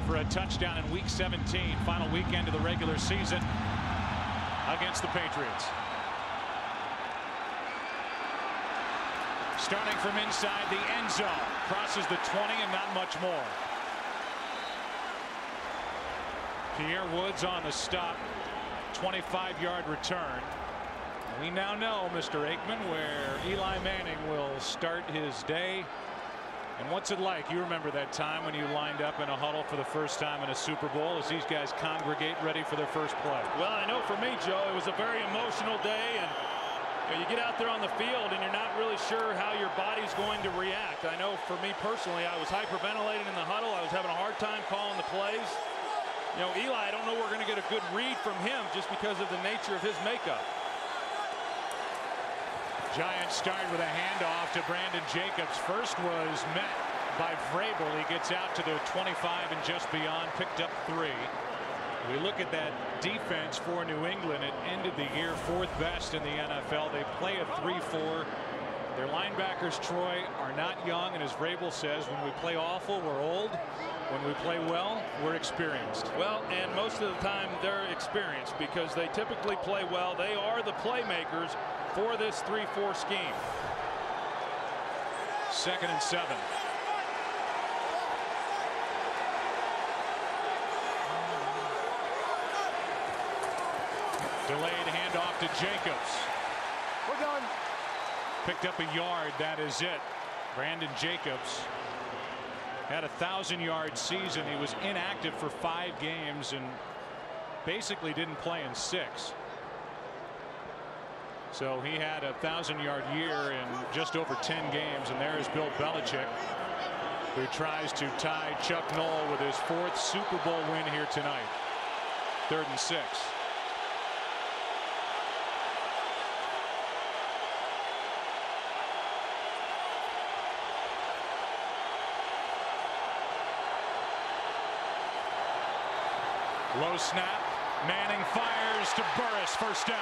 for a touchdown in Week 17, final weekend of the regular season against the Patriots. Starting from inside the end zone, crosses the 20 and not much more. Pierre Woods on the stop, 25-yard return. We now know, Mr. Aikman, where Eli Manning will start his day. And what's it like? You remember that time when you lined up in a huddle for the first time in a Super Bowl as these guys congregate ready for their first play. Well, I know for me, Joe, it was a very emotional day, and you get out there on the field and you're not really sure how your body's going to react. I know for me personally, I was hyperventilating in the huddle. I was having a hard time calling the plays. Eli, I don't know we're going to get a good read from him just because of the nature of his makeup. Giants start with a handoff to Brandon Jacobs. First was met by Vrabel. He gets out to the 25 and just beyond, picked up 3. We look at that defense for New England. It ended the year 4th best in the NFL. They play a 3-4. Their linebackers, Troy, are not young, and as Vrabel says, when we play awful, we're old. When we play well, we're experienced. Well, and most of the time they're experienced because they typically play well. They are the playmakers for this 3-4 scheme. 2nd and 7. Delayed handoff to Jacobs. We're done. Picked up a yard. That is it. Brandon Jacobs had a 1,000-yard season. He was inactive for 5 games and basically didn't play in 6. So he had a 1,000-yard year in just over 10 games. And there is Bill Belichick, who tries to tie Chuck Noll with his 4th Super Bowl win here tonight. 3rd and 6. Low snap. Manning fires to Burris. First down.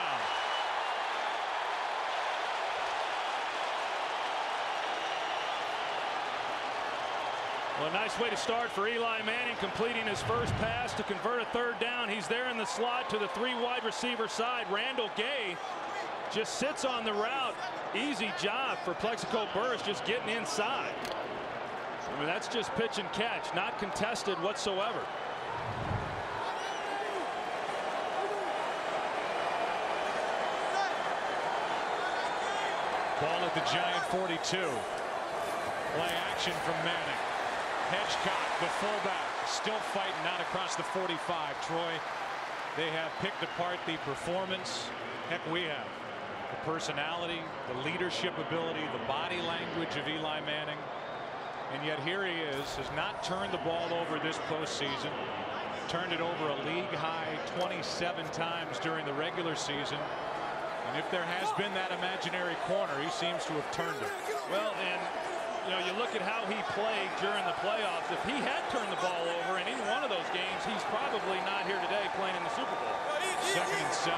Well, a nice way to start for Eli Manning, completing his first pass to convert a 3rd down. He's there in the slot to the 3 wide receiver side. Randall Gay just sits on the route. Easy job for Plexico Burris, just getting inside. I mean, that's just pitch and catch, not contested whatsoever. Ball at the Giant 42. Play action from Manning. Hedgecock, the fullback, still fighting out across the 45. Troy, they have picked apart the performance. Heck, we have the personality, the leadership ability, the body language of Eli Manning. And yet here he is, has not turned the ball over this postseason. Turned it over a league high 27 times during the regular season. And if there has been that imaginary corner, he seems to have turned it. Well, and you look at how he played during the playoffs. If he had turned the ball over in any one of those games, he's probably not here today playing in the Super Bowl. 2nd and 7.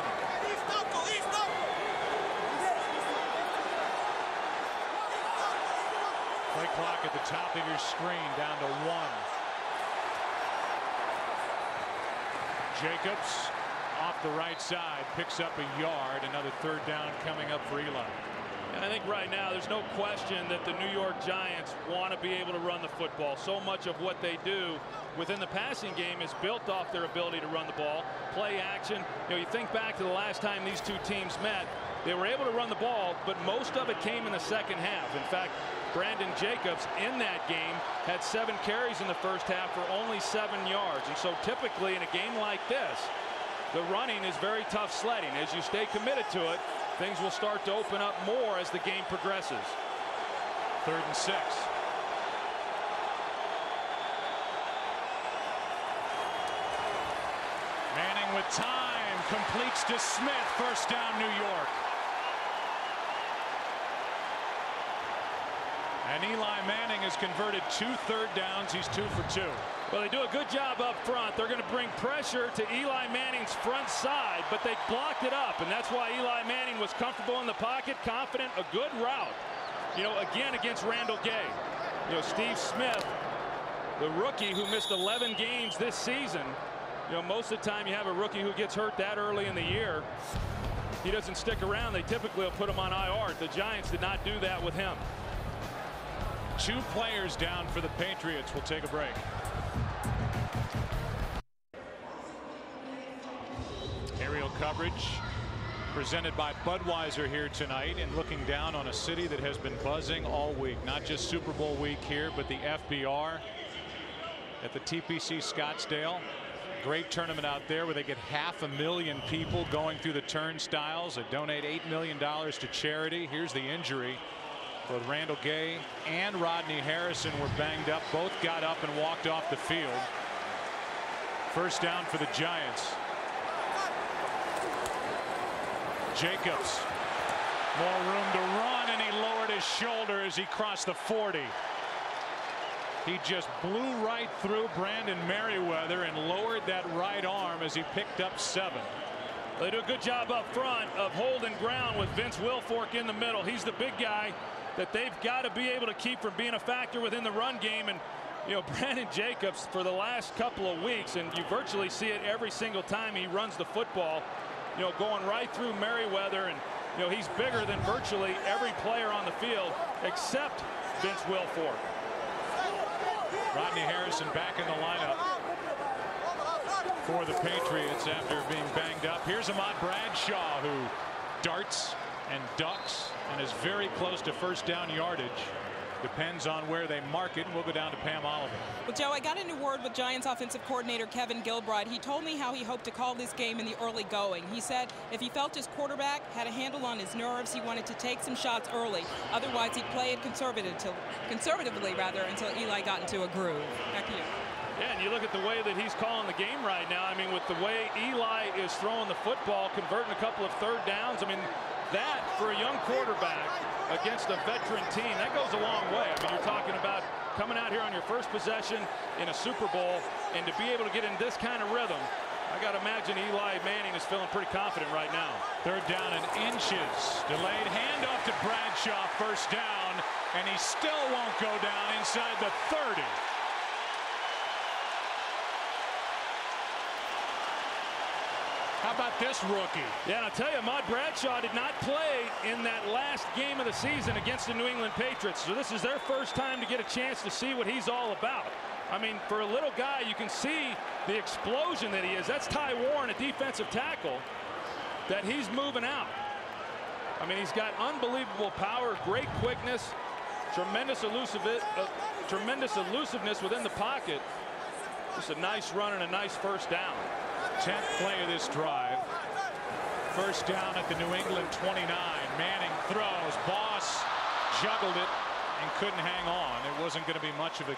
Play clock at the top of your screen, down to 1. Jacobs off the right side, picks up a yard. Another 3rd down coming up for Eli. And I think right now there's no question that the New York Giants want to be able to run the football. So much of what they do within the passing game is built off their ability to run the ball, play action. You think back to the last time these two teams met, they were able to run the ball, but most of it came in the second half. In fact, Brandon Jacobs in that game had 7 carries in the first half for only 7 yards. And so typically in a game like this, the running is very tough sledding. As you stay committed to it, things will start to open up more as the game progresses. 3rd and 6. Manning with time, completes to Smith. First down, New York. And Eli Manning has converted 2 3rd downs. He's 2 for 2. Well, they do a good job up front. They're going to bring pressure to Eli Manning's front side, but they blocked it up, and that's why Eli Manning was comfortable in the pocket, confident, a good route. Again against Randall Gay. Steve Smith The rookie who missed 11 games this season. You know, most of the time you have a rookie who gets hurt that early in the year. He doesn't stick around. They typically will put him on IR. The Giants did not do that with him. 2 players down for the Patriots. We'll take a break. Aerial coverage presented by Budweiser here tonight, and looking down on a city that has been buzzing all week. Not just Super Bowl week here, but the FBR at the TPC Scottsdale. Great tournament out there where they get 500,000 people going through the turnstiles. They donate $8 million to charity. Here's the injury. Both Randall Gay and Rodney Harrison were banged up. Both got up and walked off the field. First down for the Giants. Jacobs. More room to run, and he lowered his shoulder as he crossed the 40. He just blew right through Brandon Merriweather and lowered that right arm as he picked up 7. They do a good job up front of holding ground with Vince Wilfork in the middle. He's the big guy that they've got to be able to keep from being a factor within the run game. And you know, Brandon Jacobs, for the last couple of weeks, and you virtually see it every single time he runs the football, you know, going right through Merriweather. And you know, he's bigger than virtually every player on the field except Vince Wilfork. Rodney Harrison back in the lineup for the Patriots after being banged up. Here's Ahmad Bradshaw, who darts and ducks and is very close to first down yardage. Depends on where they mark it. And we'll go down to Pam Oliver. Well, Joe, I got a new word with Giants offensive coordinator Kevin Gilbride. He told me how he hoped to call this game in the early going. He said if he felt his quarterback had a handle on his nerves, he wanted to take some shots early. Otherwise, he'd play it conservatively until Eli got into a groove. Back to you. Yeah, and you look at the way that he's calling the game right now. I mean, with the way Eli is throwing the football, converting a couple of third downs. I mean, that for a young quarterback against a veteran team, that goes a long way. I mean, you're talking about coming out here on your first possession in a Super Bowl, and to be able to get in this kind of rhythm, I got to imagine Eli Manning is feeling pretty confident right now. Third down and inches. Delayed handoff to Bradshaw, first down, and he still won't go down inside the 30. How about this rookie? Yeah, and I'll tell you, Ahmad Bradshaw did not play in that last game of the season against the New England Patriots. So this is their first time to get a chance to see what he's all about. I mean, for a little guy, you can see the explosion that he is. That's Ty Warren, a defensive tackle, that he's moving out. I mean, he's got unbelievable power, great quickness, tremendous elusiveness within the pocket. Just a nice run and a nice first down. 10th play of this drive. First down at the New England 29. Manning throws. Boss juggled it and couldn't hang on. It wasn't going to be much of a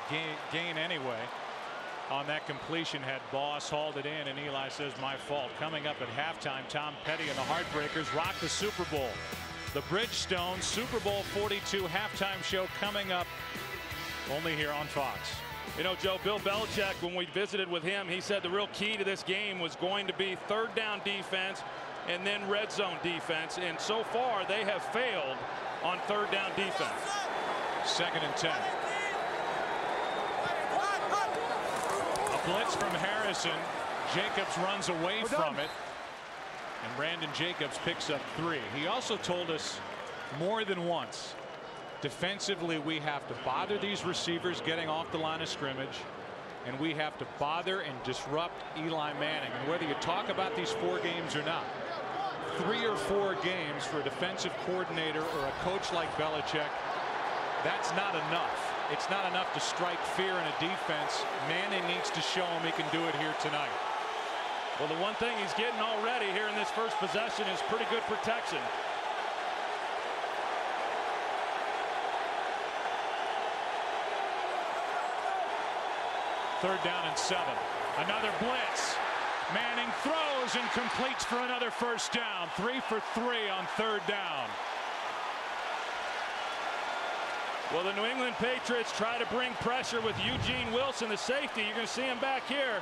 gain anyway on that completion had Boss hauled it in, and Eli says my fault. Coming up at halftime, Tom Petty and the Heartbreakers rock the Super Bowl. The Bridgestone Super Bowl 42 halftime show coming up only here on Fox. You know, Joe, Bill Belichick, when we visited with him, he said the real key to this game was going to be third down defense and then red zone defense. And so far, they have failed on third down defense. 2nd and 10. A blitz from Harrison. Jacobs runs away from it. And Brandon Jacobs picks up 3. He also told us more than once, defensively, we have to bother these receivers getting off the line of scrimmage, and we have to bother and disrupt Eli Manning. And whether you talk about these 4 games or not, 3 or 4 games for a defensive coordinator or a coach like Belichick, that's not enough. It's not enough to strike fear in a defense. Manning needs to show him he can do it here tonight. Well, the one thing he's getting already here in this first possession is pretty good protection. Third down and 7. Another blitz. Manning throws and completes for another first down. 3 for 3 on third down. Well, the New England Patriots try to bring pressure with Eugene Wilson, the safety. You're going to see him back here.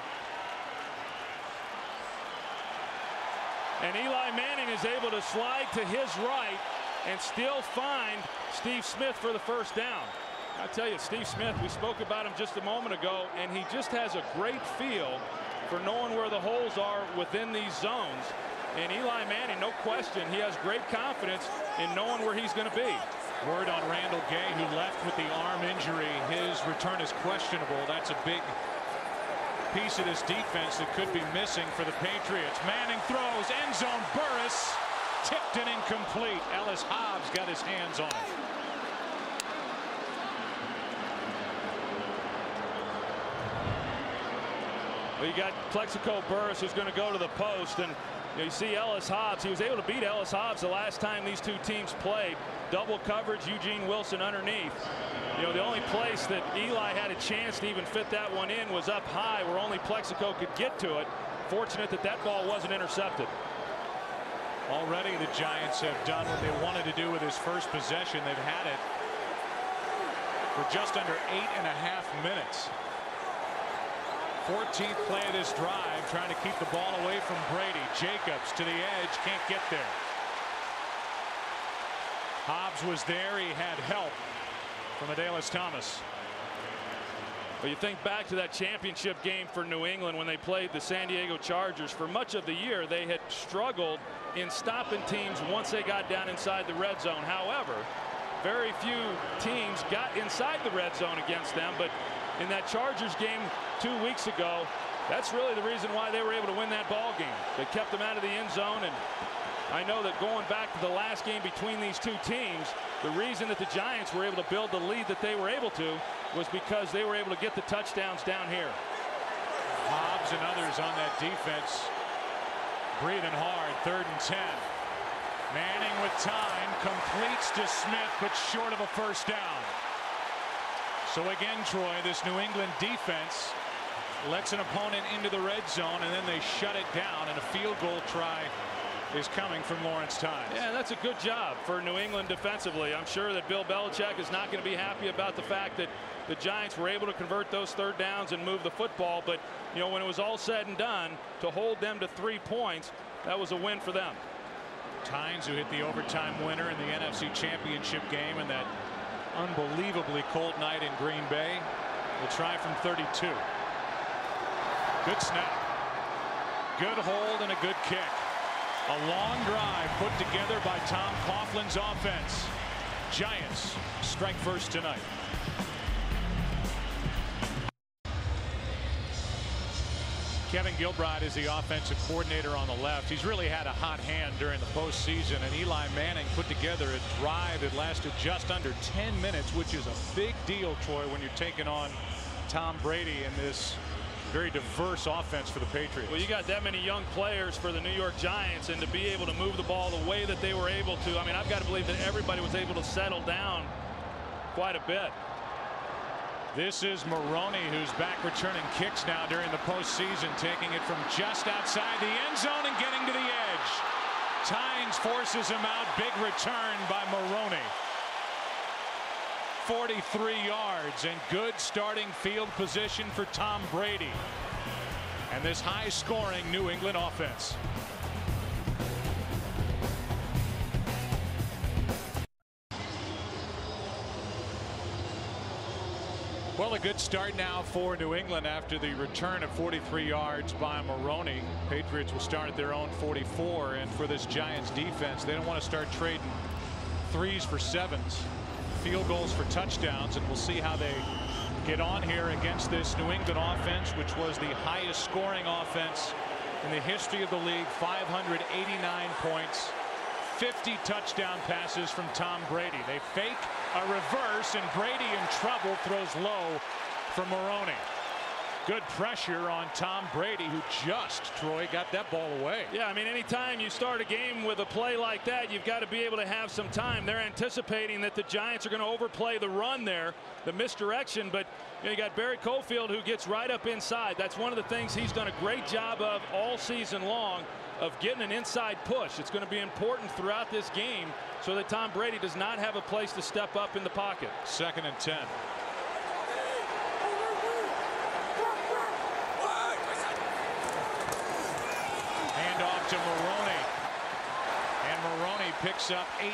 And Eli Manning is able to slide to his right and still find Steve Smith for the first down. I tell you, Steve Smith, we spoke about him just a moment ago, and he just has a great feel for knowing where the holes are within these zones. And Eli Manning, no question, he has great confidence in knowing where he's going to be. Word on Randall Gay, who left with the arm injury. His return is questionable. That's a big piece of this defense that could be missing for the Patriots. Manning throws, end zone, Burris tipped and incomplete. Ellis Hobbs got his hands on it. Well, you got Plexico Burris, who's going to go to the post, and you see Ellis Hobbs. He was able to beat Ellis Hobbs the last time these two teams played. Double coverage, Eugene Wilson underneath. The only place that Eli had a chance to even fit that one in was up high, where only Plexico could get to it. Fortunate that that ball wasn't intercepted. Already the Giants have done what they wanted to do with his first possession. They've had it for just under 8.5 minutes. 14th play of this drive, trying to keep the ball away from Brady. Jacobs to the edge, can't get there. Hobbs was there. He had help from Adalius Thomas. Well, you think back to that championship game for New England when they played the San Diego Chargers. For much of the year, they had struggled in stopping teams once they got down inside the red zone. However, very few teams got inside the red zone against them, but in that Chargers game 2 weeks ago, that's really the reason why they were able to win that ball game. They kept them out of the end zone, and I know that going back to the last game between these two teams, the reason that the Giants were able to build the lead that they were able to was because they were able to get the touchdowns down here. Hobbs and others on that defense breathing hard. 3rd and 10. Manning with time, completes to Smith, but short of a first down. So again, Troy, this New England defense lets an opponent into the red zone, and then they shut it down, and a field goal try is coming from Lawrence Tynes. Yeah, that's a good job for New England defensively. I'm sure that Bill Belichick is not going to be happy about the fact that the Giants were able to convert those 3rd downs and move the football, but when it was all said and done, to hold them to 3 points, that was a win for them. Tynes, who hit the overtime winner in the NFC Championship game in that unbelievably cold night in Green Bay, will try from 32. Good snap, good hold, and a good kick. A long drive put together by Tom Coughlin's offense. Giants strike first tonight. Kevin Gilbride is the offensive coordinator on the left. He's really had a hot hand during the postseason, and Eli Manning put together a drive that lasted just under 10 minutes, which is a big deal, Troy, when you're taking on Tom Brady in this very diverse offense for the Patriots. Well, you got that many young players for the New York Giants, and to be able to move the ball the way that they were able to, I mean, I've got to believe that everybody was able to settle down quite a bit. This is Maroney, who's back returning kicks now during the postseason, taking it from just outside the end zone and getting to the edge. Tynes forces him out. Big return by Maroney. 43 yards and good starting field position for Tom Brady and this high-scoring New England offense. Well, a good start now for New England after the return of 43 yards by Maroney. Patriots will start at their own 44, and for this Giants defense, they don't want to start trading 3s for 7s. Field goals for touchdowns, and we'll see how they get on here against this New England offense, which was the highest scoring offense in the history of the league. 589 points, 50 touchdown passes from Tom Brady. They fake a reverse, and Brady in trouble, throws low for Maroney. Good pressure on Tom Brady, who just, Troy, got that ball away. Yeah, I mean, anytime you start a game with a play like that, you've got to be able to have some time. They're anticipating that the Giants are going to overplay the run there, the misdirection, but you got Barry Cofield, who gets right up inside. That's one of the things he's done a great job of all season long, of getting an inside push. It's going to be important throughout this game so that Tom Brady does not have a place to step up in the pocket. 2nd and 10. Handoff to Maroney, and Maroney picks up 8.5.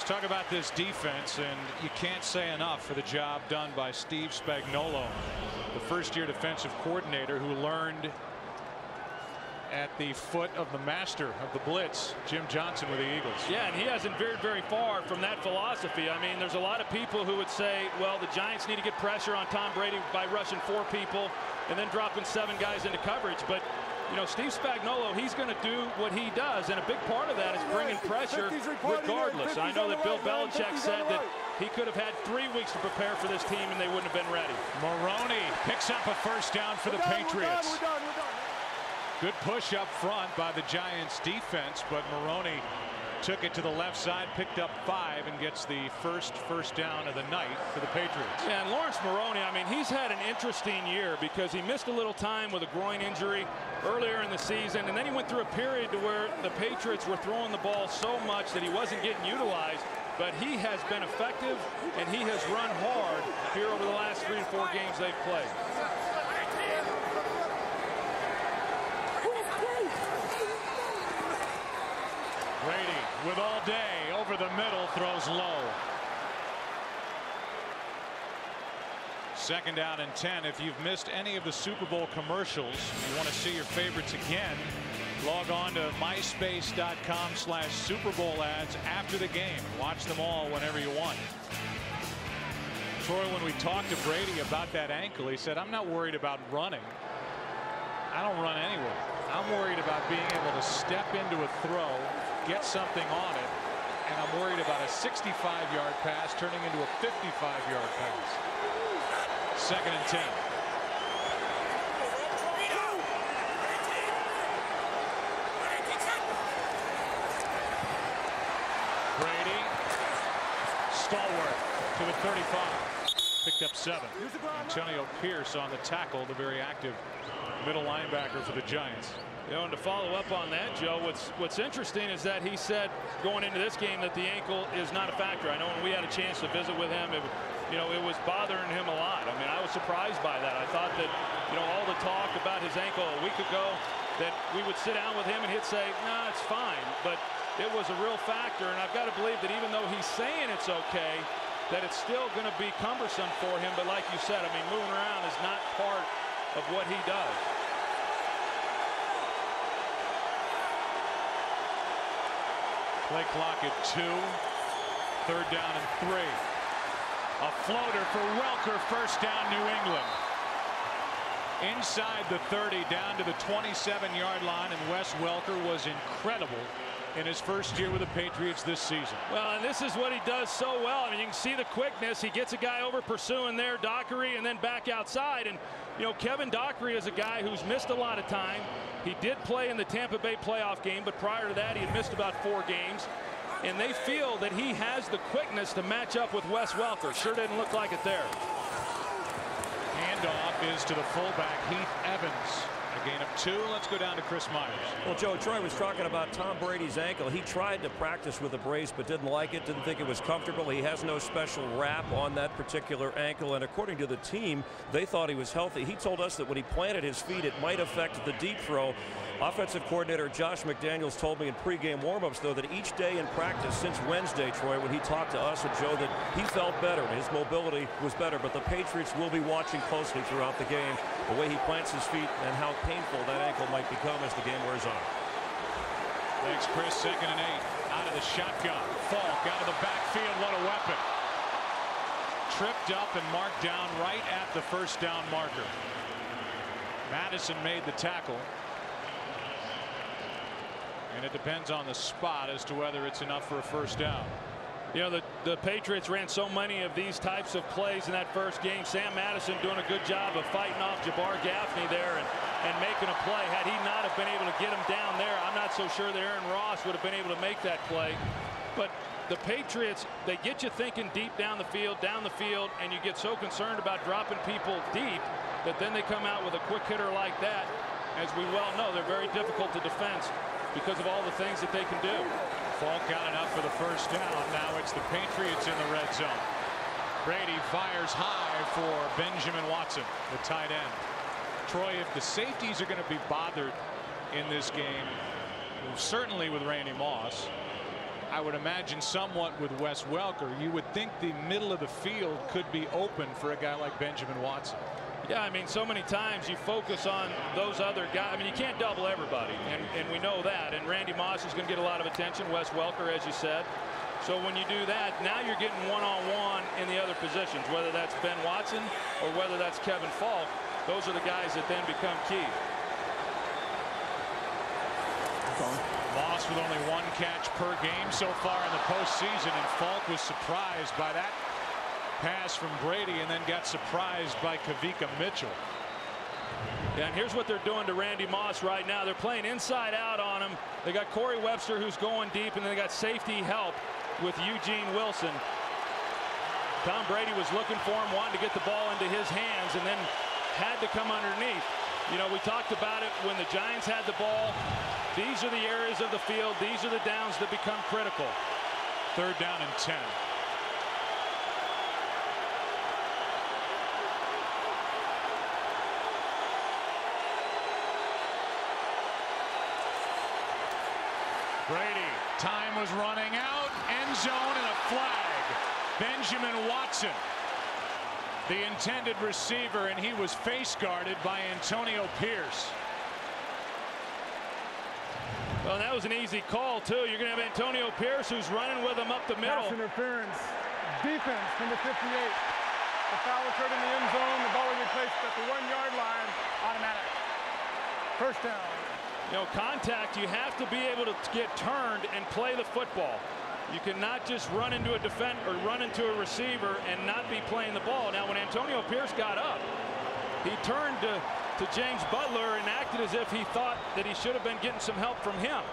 talk about this defense, and you can't say enough for the job done by Steve Spagnuolo, the first-year defensive coordinator who learned at the foot of the master of the blitz, Jim Johnson, with the Eagles. Yeah, and he hasn't veered very far from that philosophy. I mean, there's a lot of people who would say, well, the Giants need to get pressure on Tom Brady by rushing 4 people and then dropping 7 guys into coverage. But you know, Steve Spagnuolo, he's going to do what he does, and a big part of that is bringing pressure regardless. I know that Bill Belichick said that he could have had 3 weeks to prepare for this team and they wouldn't have been ready. Maroney picks up a first down for the Patriots. We're done. Good push up front by the Giants defense, but Maroney took it to the left side, picked up 5, and gets the first down of the night for the Patriots. Yeah, and Lawrence Maroney, I mean, he's had an interesting year because he missed a little time with a groin injury earlier in the season, and then he went through a period to where the Patriots were throwing the ball so much that he wasn't getting utilized. But he has been effective, and he has run hard here over the last 3 to 4 games they've played. Brady with all day over the middle, throws low. 2nd down and 10. If you've missed any of the Super Bowl commercials, you want to see your favorites again, log on to myspace.com/Super Bowl ads after the game. Watch them all whenever you want. Troy, when we talked to Brady about that ankle, he said, I'm not worried about running. I don't run anywhere. I'm worried about being able to step into a throw, get something on it, and I'm worried about a 65-yard pass turning into a 55-yard pass. 2nd and 10. Brady, stalwart to the 35. Picked up 7. Antonio Pierce on the tackle, the very active middle linebacker for the Giants. You know, and to follow up on that, Joe, what's interesting is that he said going into this game that the ankle is not a factor. I know when we had a chance to visit with him, it was bothering him a lot. I mean, I was surprised by that. I thought that, all the talk about his ankle a week ago, that we would sit down with him and he'd say, nah, it's fine. But it was a real factor, and I've got to believe that even though he's saying it's okay, that it's still going to be cumbersome for him. But like you said, I mean, moving around is not part of what he does. Play clock at 2. 3rd down and 3. A floater for Welker, first down, New England. Inside the 30, down to the 27-yard line, and Wes Welker was incredible in his first year with the Patriots this season. Well, and this is what he does so well. I mean, you can see the quickness. He gets a guy over pursuing there, Dockery, and then back outside. And, Kevin Dockery is a guy who's missed a lot of time. He did play in the Tampa Bay playoff game, but prior to that, he had missed about 4 games. And they feel that he has the quickness to match up with Wes Welker. Sure didn't look like it there. Handoff is to the fullback, Heath Evans. A gain of 2. Let's go down to Chris Myers. Well, Joe, Troy was talking about Tom Brady's ankle. He tried to practice with a brace but didn't like it, didn't think it was comfortable. He has no special wrap on that particular ankle, and according to the team, they thought he was healthy. He told us that when he planted his feet, it might affect the deep throw. Offensive coordinator Josh McDaniels told me in pregame warmups, though, that each day in practice since Wednesday, Troy, when he talked to us and Joe, that he felt better. His mobility was better, but the Patriots will be watching closely throughout the game the way he plants his feet and how painful that ankle might become as the game wears on. Thanks, Chris. 2nd and 8. Out of the shotgun. Falk out of the backfield. What a weapon. Tripped up and marked down right at the first down marker. Madison made the tackle. And it depends on the spot as to whether it's enough for a first down. The Patriots ran so many of these types of plays in that first game. Sam Madison doing a good job of fighting off Jabbar Gaffney there and making a play. Had he not have been able to get him down there, I'm not so sure that Aaron Ross would have been able to make that play. But the Patriots, they get you thinking deep down the field, and you get so concerned about dropping people deep that then they come out with a quick hitter like that. As we well know, they're very difficult to defend because of all the things that they can do. Falk got enough for the first down. Now it's the Patriots in the red zone. Brady fires high for Benjamin Watson, the tight end. Troy, if the safeties are going to be bothered in this game, certainly with Randy Moss, I would imagine somewhat with Wes Welker. You would think the middle of the field could be open for a guy like Benjamin Watson. Yeah, I mean, so many times you focus on those other guys. I mean, you can't double everybody, and we know that. And Randy Moss is going to get a lot of attention. Wes Welker, as you said. So when you do that, now you're getting one-on-one in the other positions, whether that's Ben Watson or whether that's Kevin Falk. Those are the guys that then become key. Moss with only 1 catch per game so far in the postseason, and Falk was surprised by that pass from Brady and then got surprised by Kavika Mitchell. Yeah, and here's what they're doing to Randy Moss right now. They're playing inside out on him. They got Corey Webster, who's going deep, and then they got safety help with Eugene Wilson. Tom Brady was looking for him, wanted to get the ball into his hands, and then had to come underneath. You know, we talked about it when the Giants had the ball. These are the areas of the field. These are the downs that become critical. 3rd down and 10. Brady, time was running out, end zone and a flag. Benjamin Watson, the intended receiver, and he was face guarded by Antonio Pierce. Well, that was an easy call, too. You're going to have Antonio Pierce, who's running with him up the middle. Pass interference, defense, number 58. The foul occurred in the end zone. The ball will be placed at the 1-yard line, automatic. 1st down. You know, contact, you have to be able to get turned and play the football. You cannot just run into a defender or run into a receiver and not be playing the ball. Now, when Antonio Pierce got up, he turned to James Butler and acted as if he thought that he should have been getting some help from him.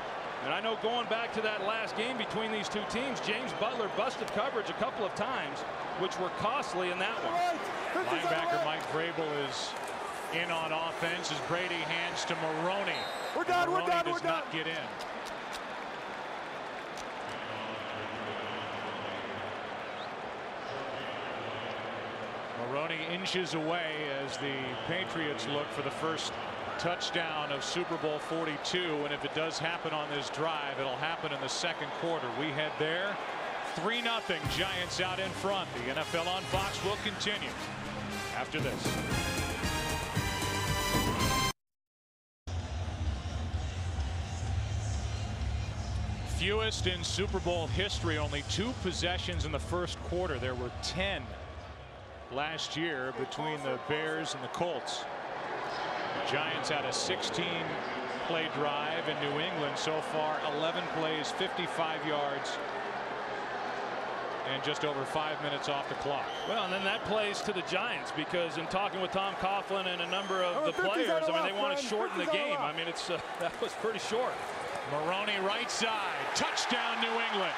And I know going back to that last game between these two teams, James Butler busted coverage a couple of times, which were costly in that one. Linebacker Mike Vrabel is in on offense as Brady hands to Maroney. Maroney does not get in. Maroney inches away as the Patriots look for the first touchdown of Super Bowl 42, and if it does happen on this drive, it'll happen in the 2nd quarter. We head there. 3-0 Giants out in front. The NFL on Fox will continue after this. Fewest in Super Bowl history, only 2 possessions in the 1st quarter. There were 10 last year between the Bears and the Colts. The Giants had a 16-play drive in New England so far, 11 plays, 55 yards, and just over 5 minutes off the clock. Well, and then that plays to the Giants, because in talking with Tom Coughlin and a number of the players, I mean, they want to shorten the game. I mean, it's that was pretty short. Maroney right side, touchdown New England.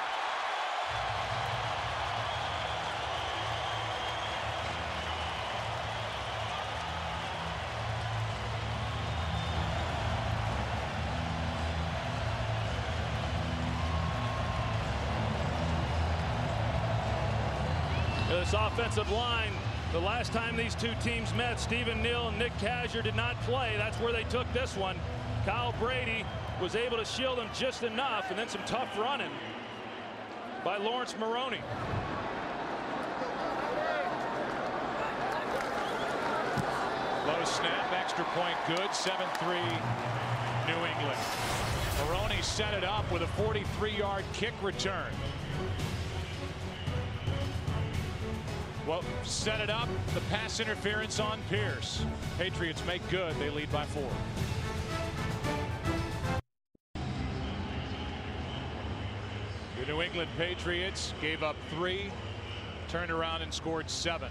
This offensive line, the last time these two teams met, Stephen Neal and Nick Kazir did not play. That's where they took this one. Kyle Brady was able to shield him just enough, and then some tough running by Lawrence Maroney. Low snap, extra point good, 7-3 New England. Maroney set it up with a 43-yard kick return. Well, set it up, the pass interference on Pierce. Patriots make good, they lead by 4. The New England Patriots gave up 3, turned around and scored 7.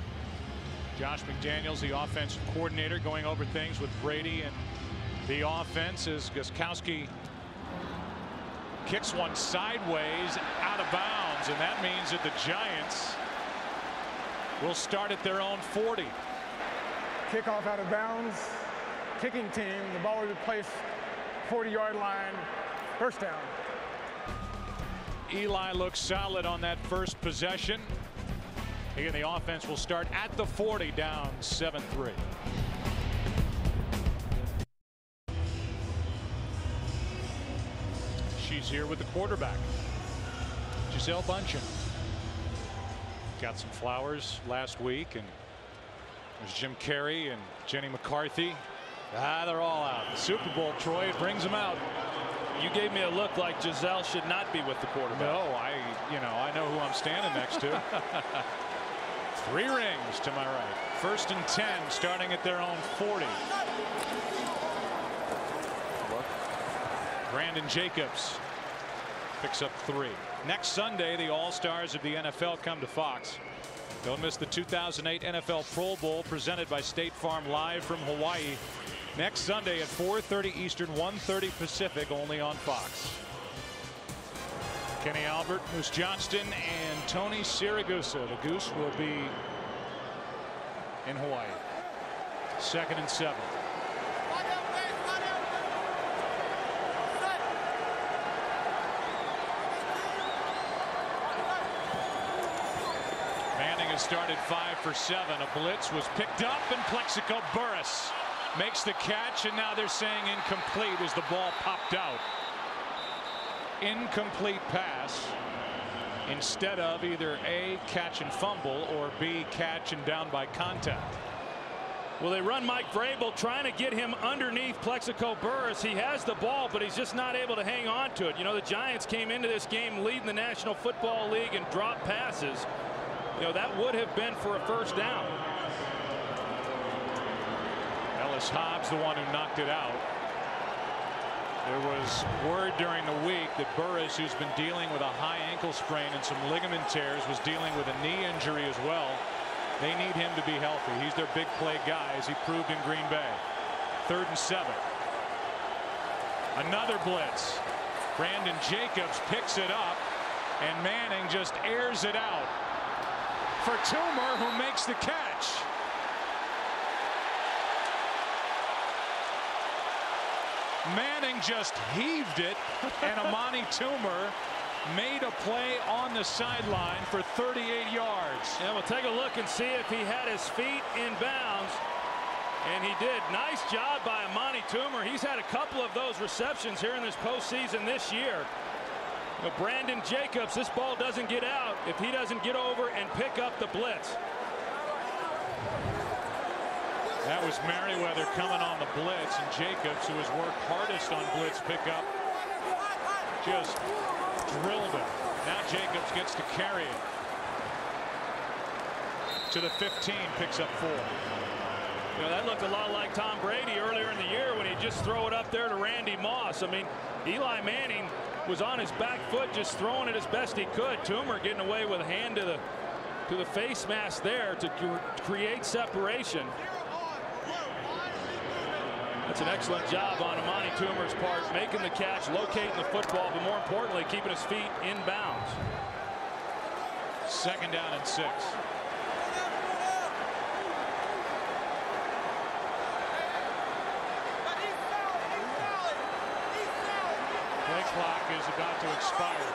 Josh McDaniels, the offensive coordinator, going over things with Brady and the offense as Gostkowski kicks one sideways out of bounds, and that means that the Giants will start at their own 40. Kickoff out of bounds. Kicking team. The ball will be placed 40-yard line. 1st down. Eli looks solid on that first possession. Again, the offense will start at the 40, down 7-3. She's here with the quarterback. Gisele Bundchen got some flowers last week, and there's Jim Carrey and Jenny McCarthy. They're all out. The Super Bowl, Troy, it brings them out. You gave me a look like Gisele should not be with the quarterback. No, I know who I'm standing next to. 3 rings to my right. 1st and 10, starting at their own 40. Brandon Jacobs picks up 3. Next Sunday, the All-Stars of the NFL come to Fox. Don't miss the 2008 NFL Pro Bowl presented by State Farm live from Hawaii. Next Sunday at 4:30 Eastern, 1:30 Pacific, only on Fox. Kenny Albert, Moose Johnston, and Tony Siragusa. The Goose will be in Hawaii. 2nd and 7. Manning has started 5 for 7. A blitz was picked up, and Plexico Burress makes the catch, and now they're saying incomplete as the ball popped out. Incomplete pass instead of either A, catch and fumble, or B, catch and down by contact. Well, they run Mike Vrabel trying to get him underneath Plexico Burress. He has the ball, but he's just not able to hang on to it. You know, the Giants came into this game leading the National Football League in drop passes. You know, that would have been for a 1st down. Ellis Hobbs, the one who knocked it out. There was word during the week that Burress, who's been dealing with a high ankle sprain and some ligament tears, was dealing with a knee injury as well. They need him to be healthy. He's their big play guy, as he proved in Green Bay. 3rd and 7. Another blitz. Brandon Jacobs picks it up, and Manning just airs it out for Toomer, who makes the catch. Manning just heaved it, and Amani Toomer made a play on the sideline for 38 yards. Yeah, we'll take a look and see if he had his feet in bounds. And he did. Nice job by Amani Toomer. He's had a couple of those receptions here in this postseason this year. But Brandon Jacobs, this ball doesn't get out if he doesn't get over and pick up the blitz. That was Merriweather coming on the blitz, and Jacobs, who has worked hardest on blitz pickup, just drilled it. Now Jacobs gets to carry it to the 15, picks up 4. You know, that looked a lot like Tom Brady earlier in the year when he just throw it up there to Randy Moss. I mean, Eli Manning was on his back foot, just throwing it as best he could. Toomer getting away with a hand to the face mask there to create separation. That's an excellent job on Amani Toomer's part, making the catch, locating the football, but more importantly, keeping his feet in bounds. 2nd down and 6. Play clock is about to expire.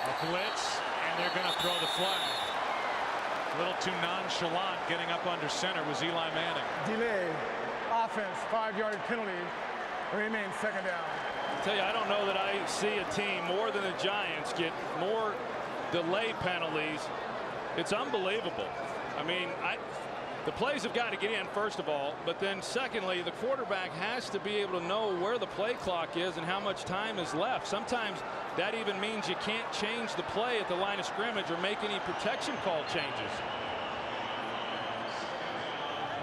A blitz, and they're going to throw the flag. A little too nonchalant getting up under center was Eli Manning. Delay. Offense. 5-yard penalty. Remains 2nd down. I tell you, I don't know that I see a team more than the Giants get more delay penalties. It's unbelievable. I mean, the plays have got to get in, first of all, but then secondly, the quarterback has to be able to know where the play clock is and how much time is left. Sometimes that even means you can't change the play at the line of scrimmage or make any protection call changes.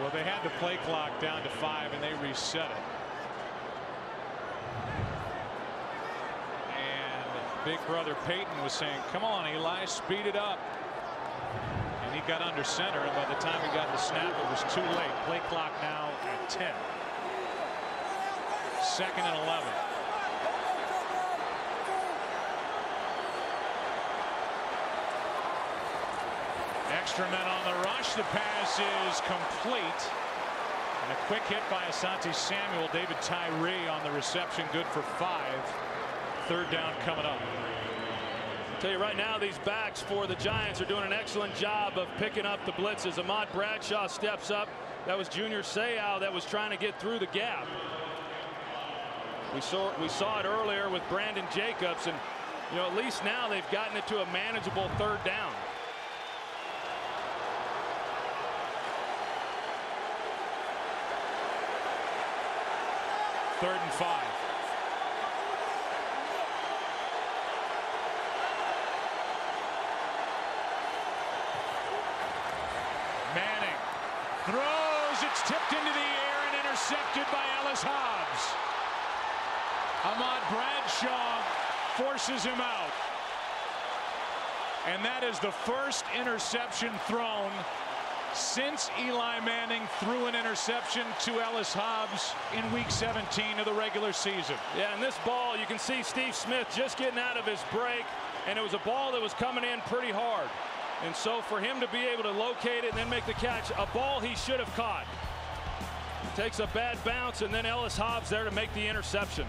Well, they had the play clock down to 5, and they reset it. And big brother Peyton was saying, come on, Eli, speed it up. And he got under center, and by the time he got the snap, it was too late. Play clock now at 10. 2nd and 11. Extra men on the rush. The pass is complete. And a quick hit by Asante Samuel. David Tyree on the reception, good for 5. 3rd down coming up. I'll tell you right now, these backs for the Giants are doing an excellent job of picking up the blitzes. Ahmad Bradshaw steps up. That was Junior Seau that was trying to get through the gap. We saw it earlier with Brandon Jacobs, and at least now they've gotten it to a manageable 3rd down. Third and 5. Manning throws. It's tipped into the air and intercepted by Ellis Hobbs. Ahmad Bradshaw forces him out. And that is the first interception thrown since Eli Manning threw an interception to Ellis Hobbs in week 17 of the regular season. Yeah, and this ball, you can see Steve Smith just getting out of his break, and it was a ball that was coming in pretty hard. And so for him to be able to locate it and then make the catch, a ball he should have caught. Takes a bad bounce, and then Ellis Hobbs there to make the interception.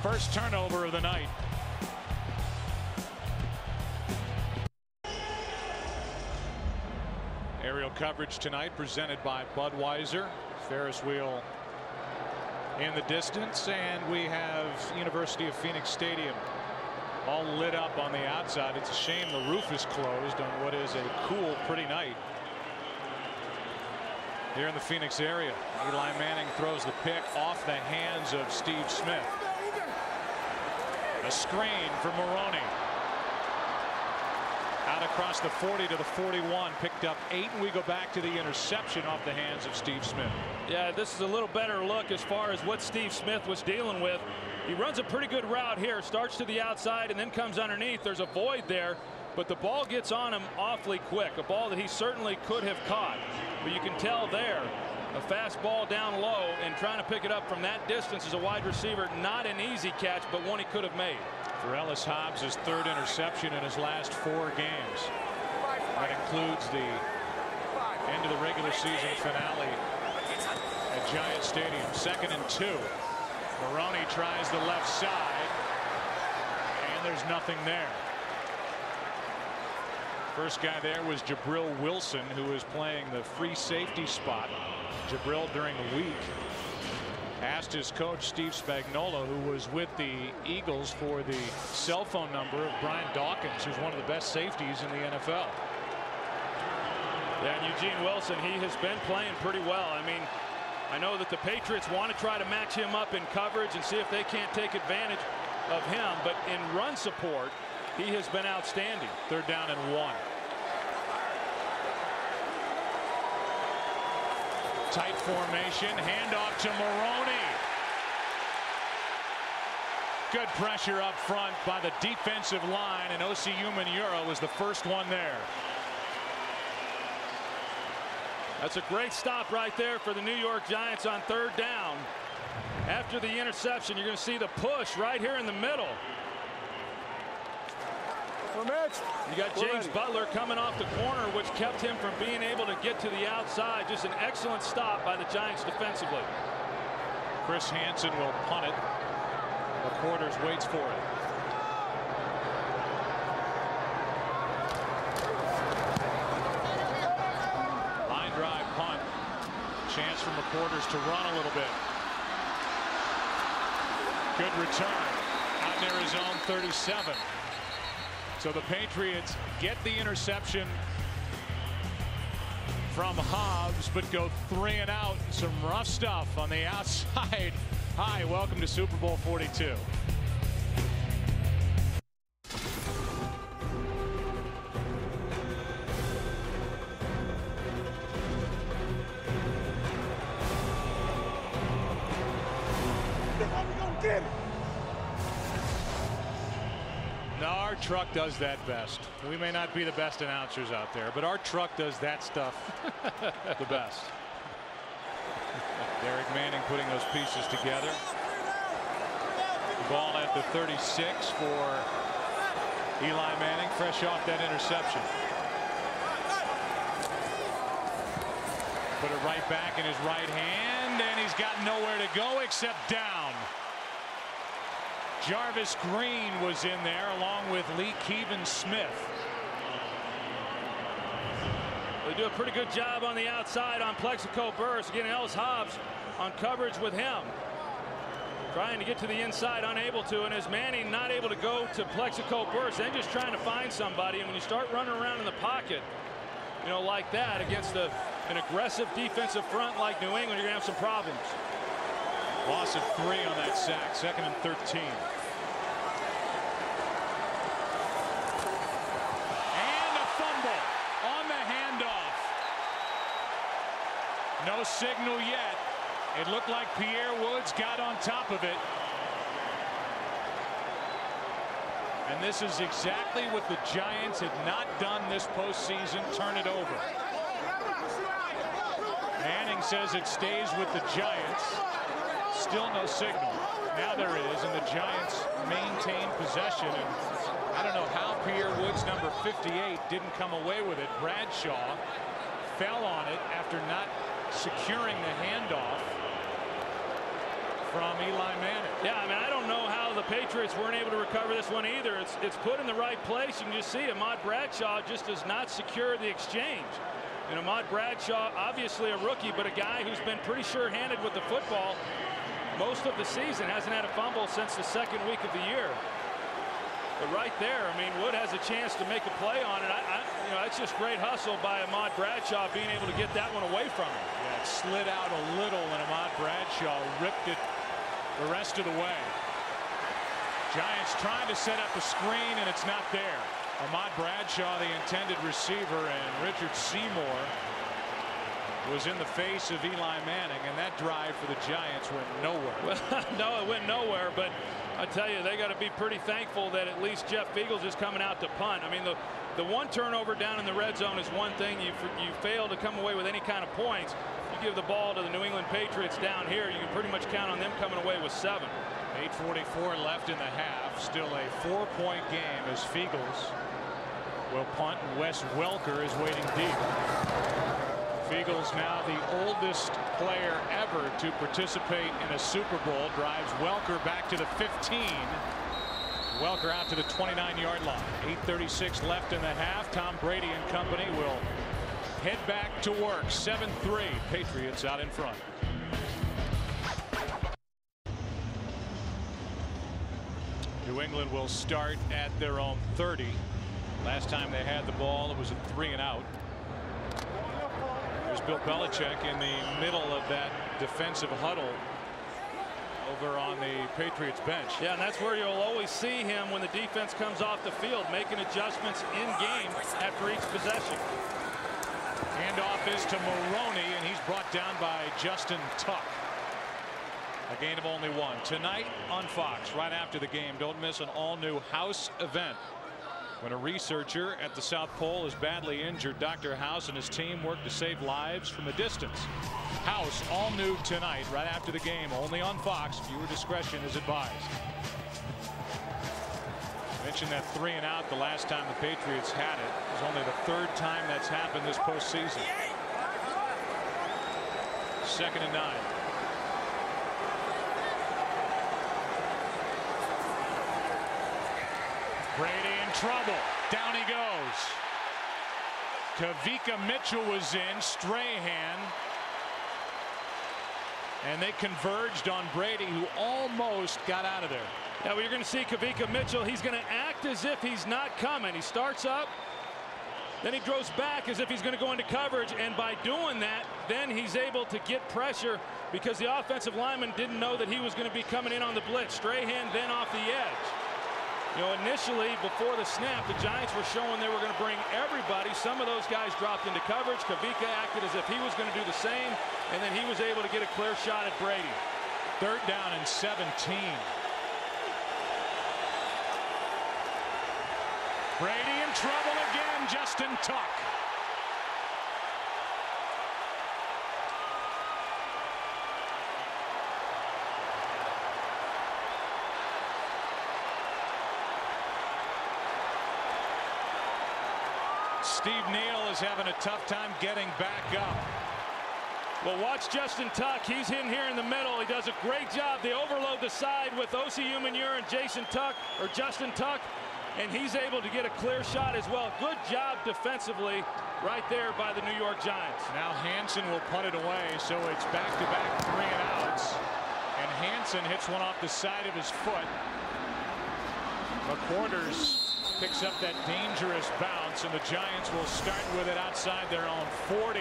First turnover of the night. Aerial coverage tonight presented by Budweiser. Ferris wheel in the distance, and we have University of Phoenix Stadium all lit up on the outside. It's a shame the roof is closed on what is a cool, pretty night here in the Phoenix area. Eli Manning throws the pick off the hands of Steve Smith. A screen for Maroney. Out across the 40 to the 41, picked up 8, and we go back to the interception off the hands of Steve Smith. Yeah, this is a little better look as far as what Steve Smith was dealing with. He runs a pretty good route here, starts to the outside and then comes underneath. There's a void there, but the ball gets on him awfully quick. A ball that he certainly could have caught, but you can tell there a fast ball down low, and trying to pick it up from that distance as a wide receiver, not an easy catch, but one he could have made. For Ellis Hobbs, his 3rd interception in his last 4 games. That includes the end of the regular season finale at Giant Stadium. 2nd and 2. Maroney tries the left side, and there's nothing there. First guy there was Jabril Wilson, who was playing the free safety spot. Jabril, during the week, asked his coach Steve Spagnuolo, who was with the Eagles, for the cell phone number of Brian Dawkins, who's one of the best safeties in the NFL. Yeah, and Eugene Wilson, he has been playing pretty well. I mean, I know that the Patriots want to try to match him up in coverage and see if they can't take advantage of him, but in run support, he has been outstanding. 3rd down and 1. Tight formation, handoff to Maroney. Good pressure up front by the defensive line, and O.C. Umenyiora was the first one there. That's a great stop right there for the New York Giants on 3rd down. After the interception, you're going to see the push right here in the middle. You got James Butler coming off the corner, which kept him from being able to get to the outside. Just an excellent stop by the Giants defensively. Chris Hansen will punt it. McQuarters waits for it. Line drive punt. Chance for McQuarters to run a little bit. Good return out near his own 37. So the Patriots get the interception from Hobbs, but go 3 and out. Some rough stuff on the outside. Hi, welcome to Super Bowl 42. No, our truck does that best. We may not be the best announcers out there, but our truck does that stuff the best. Derek Manning putting those pieces together. The ball at the 36 for Eli Manning, fresh off that interception. Put it right back in his right hand, and he's got nowhere to go except down. Jarvis Green was in there along with Lee Keevan Smith. Well, They do a pretty good job on the outside on Plexico Burress. Again, Ellis Hobbs on coverage with him. Trying to get to the inside, unable to, and as Manning not able to go to Plexico Burress, then just trying to find somebody. And when you start running around in the pocket, you know, like that against an aggressive defensive front like New England, you're going to have some problems. Loss of 3 on that sack, 2nd and 13. And a fumble on the handoff. No signal yet. It looked like Pierre Woods got on top of it. And this is exactly what the Giants had not done this postseason. Turn it over. Manning says it stays with the Giants. Still no signal. Now there is, and the Giants maintain possession. And I don't know how Pierre Woods, number 58, didn't come away with it. Bradshaw fell on it after not securing the handoff from Eli Manning. Yeah, I mean, I don't know how the Patriots weren't able to recover this one either. It's put in the right place. You can just see Ahmad Bradshaw just does not secure the exchange. And Ahmad Bradshaw, obviously a rookie, but a guy who's been pretty sure-handed with the football most of the season. Hasn't had a fumble since the 2nd week of the year. But right there, I mean, Wood has a chance to make a play on it. You know, that's just great hustle by Ahmad Bradshaw being able to get that one away from him. Yeah, it slid out a little, and Ahmad Bradshaw ripped it the rest of the way. Giants trying to set up a screen, and it's not there. Ahmad Bradshaw, the intended receiver, and Richard Seymour was in the face of Eli Manning, and that drive for the Giants went nowhere. Well, no, it went nowhere, but I tell you, they got to be pretty thankful that at least Jeff Fiegels is coming out to punt. I mean, the one turnover down in the red zone is one thing. You fail to come away with any kind of points. You give the ball to the New England Patriots down here, you can pretty much count on them coming away with 7. 8:44 left in the half. Still a 4-point game as Fiegels will punt, and Wes Welker is waiting deep. Fiegels, now the oldest player ever to participate in a Super Bowl, drives Welker back to the 15. Welker out to the 29-yard line. 8:36 left in the half. Tom Brady and company will head back to work. 7-3. Patriots out in front. New England will start at their own 30. Last time they had the ball, it was a 3-and-out. There's Bill Belichick in the middle of that defensive huddle over on the Patriots bench. Yeah, and that's where you'll always see him when the defense comes off the field, making adjustments in game after each possession. Handoff is to Maroney, and he's brought down by Justin Tuck. A gain of only 1 tonight on Fox right after the game. Don't miss an all-new House event. When a researcher at the South Pole is badly injured, Dr. House and his team work to save lives from a distance. House all new tonight right after the game, only on Fox. Viewer discretion is advised. Mentioned that 3-and-out the last time the Patriots had it. It was only the 3rd time that's happened this postseason. 2nd and 9. Brady in trouble. Down he goes. Kavika Mitchell was in. Strahan. And they converged on Brady, who almost got out of there. Yeah, well, you're going to see Kavika Mitchell. He's going to act as if he's not coming. He starts up, then he throws back as if he's going to go into coverage. And by doing that, then he's able to get pressure because the offensive lineman didn't know that he was going to be coming in on the blitz. Strahan then off the edge. You know, initially, before the snap, the Giants were showing they were going to bring everybody. Some of those guys dropped into coverage. Kavika acted as if he was going to do the same, and then he was able to get a clear shot at Brady. 3rd down and 17. Brady in trouble again. Justin Tuck. Steve Neal is having a tough time getting back up. Well, watch Justin Tuck. He's in here in the middle. He does a great job. They overload the side with Osi Umenyiora and Justin Tuck. and he's able to get a clear shot as well. Good job defensively right there by the New York Giants. Now Hansen will punt it away, so it's back-to-back 3 and outs. And Hansen hits one off the side of his foot. McQuarters picks up that dangerous bounce, and the Giants will start with it outside their own 40.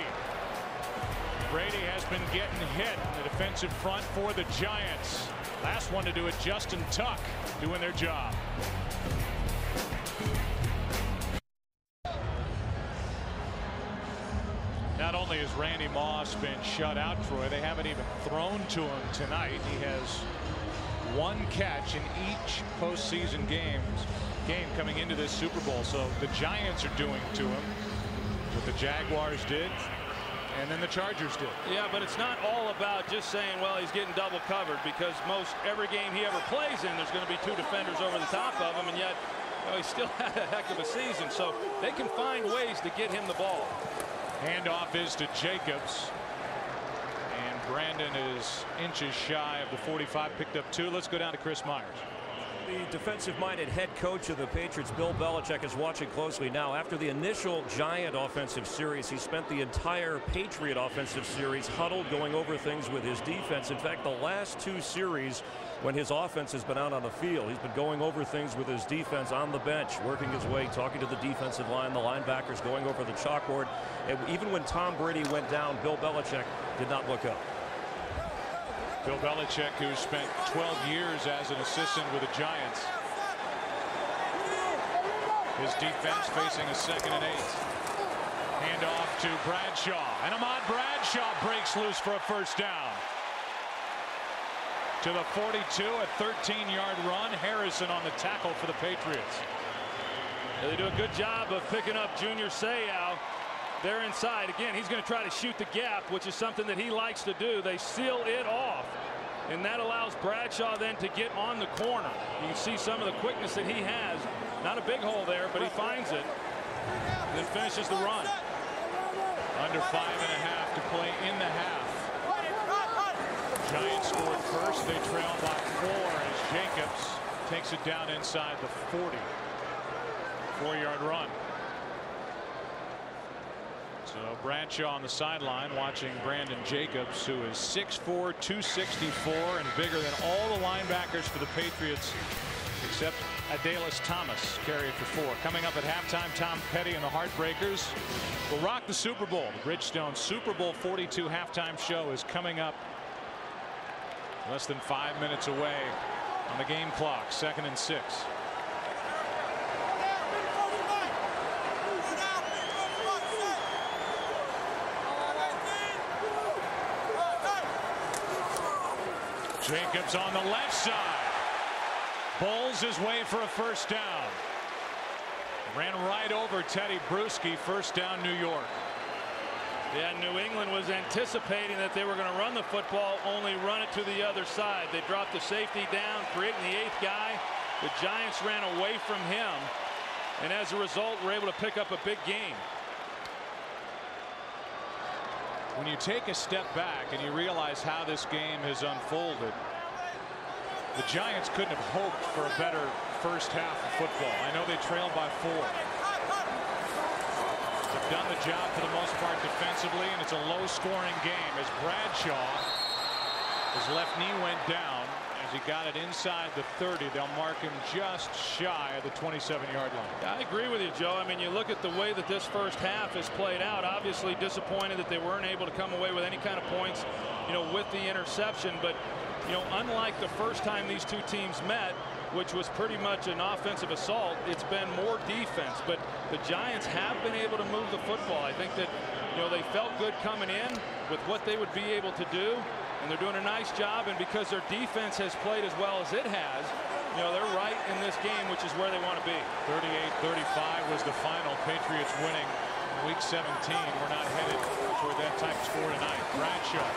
Brady has been getting hit in the defensive front for the Giants. Last one to do it, Justin Tuck, doing their job. Not only has Randy Moss been shut out, Troy, they haven't even thrown to him tonight. He has 1 catch in each postseason game coming into this Super Bowl. So the Giants are doing to him what the Jaguars did, and then the Chargers did. Yeah, but it's not all about just saying, well, he's getting double covered, because every game he ever plays in, there's going to be 2 defenders over the top of him, and yet he still had a heck of a season. So they can find ways to get him the ball. Handoff is to Jacobs, and Brandon is inches shy of the 45, picked up 2. Let's go down to Chris Myers. The defensive-minded head coach of the Patriots, Bill Belichick, is watching closely now. After the initial Giant offensive series, he spent the entire Patriot offensive series huddled, going over things with his defense. In fact, the last 2 series, when his offense has been out on the field, he's been going over things with his defense on the bench, working his way, talking to the defensive line, the linebackers, going over the chalkboard. And even when Tom Brady went down, Bill Belichick did not look up. Bill Belichick, who spent 12 years as an assistant with the Giants. His defense facing a 2nd and 8. Handoff to Bradshaw, and Ahmad Bradshaw breaks loose for a first down. To the 42, a 13-yard run. Harrison on the tackle for the Patriots. Yeah, they do a good job of picking up Junior Seau. They're inside. Again, he's going to try to shoot the gap, which is something that he likes to do. They seal it off, and that allows Bradshaw then to get on the corner. You can see some of the quickness that he has. Not a big hole there, but he finds it and then finishes the run. Under 5.5 to play in the half. Giants scored first. They trail by 4 as Jacobs takes it down inside the 40. 4-yard run. So Bradshaw on the sideline watching Brandon Jacobs, who is 6'4", 264, and bigger than all the linebackers for the Patriots except Adalys Thomas, carry it for 4. Coming up at halftime, Tom Petty and the Heartbreakers will rock the Super Bowl. The Bridgestone Super Bowl 42 halftime show is coming up less than 5 minutes away on the game clock. 2nd and 6. Jacobs on the left side. Bowls his way for a first down. Ran right over Teddy Bruschi. First down, New York. Yeah, New England was anticipating that they were going to run the football, only run it to the other side. They dropped the safety down, creating the 8th guy. The Giants ran away from him, and as a result, were able to pick up a big gain. When you take a step back and you realize how this game has unfolded, the Giants couldn't have hoped for a better first half of football. I know they trailed by 4. They've done the job for the most part defensively, and it's a low-scoring game as Bradshaw, his left knee went down as he got it inside the 30. They'll mark him just shy of the 27-yard line. I agree with you, Joe. I mean, you look at the way that this first half has played out. Obviously disappointed that they weren't able to come away with any kind of points, with the interception. But, unlike the first time these two teams met, which was pretty much an offensive assault, it's been more defense. But the Giants have been able to move the football. I think that, they felt good coming in with what they would be able to do. And they're doing a nice job, and because their defense has played as well as it has, they're right in this game, which is where they want to be. 38-35 was the final. Patriots winning Week 17. We're not headed toward that type of score tonight. Bradshaw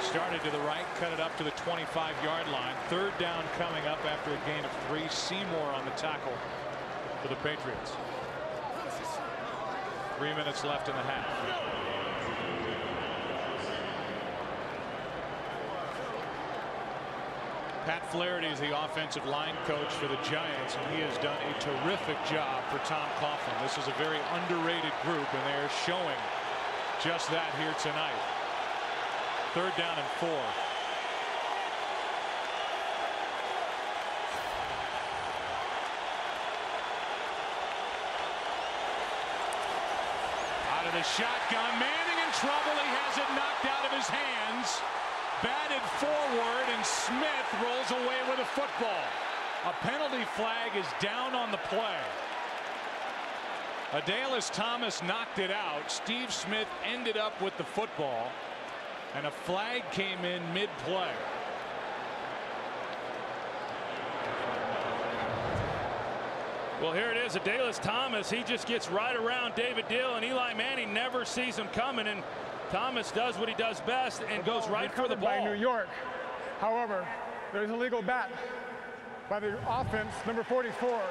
started to the right, cut it up to the 25-yard line. 3rd down coming up after a gain of 3. Seymour on the tackle for the Patriots. 3 minutes left in the half. Pat Flaherty is the offensive line coach for the Giants, and he has done a terrific job for Tom Coughlin. This is a very underrated group, and they are showing just that here tonight. 3rd down and 4. Out of the shotgun, Manning in trouble. He has it knocked out of his hands. Batted forward, and Smith rolls away with a football. A penalty flag is down on the play. Adalys Thomas knocked it out. Steve Smith ended up with the football, and a flag came in mid-play. Well, here it is. Adalys Thomas, he just gets right around David Dill, and Eli Manning never sees him coming, and Thomas does what he does best and goes right for the ball. By New York. However, there's a legal bat by the offense, number 44.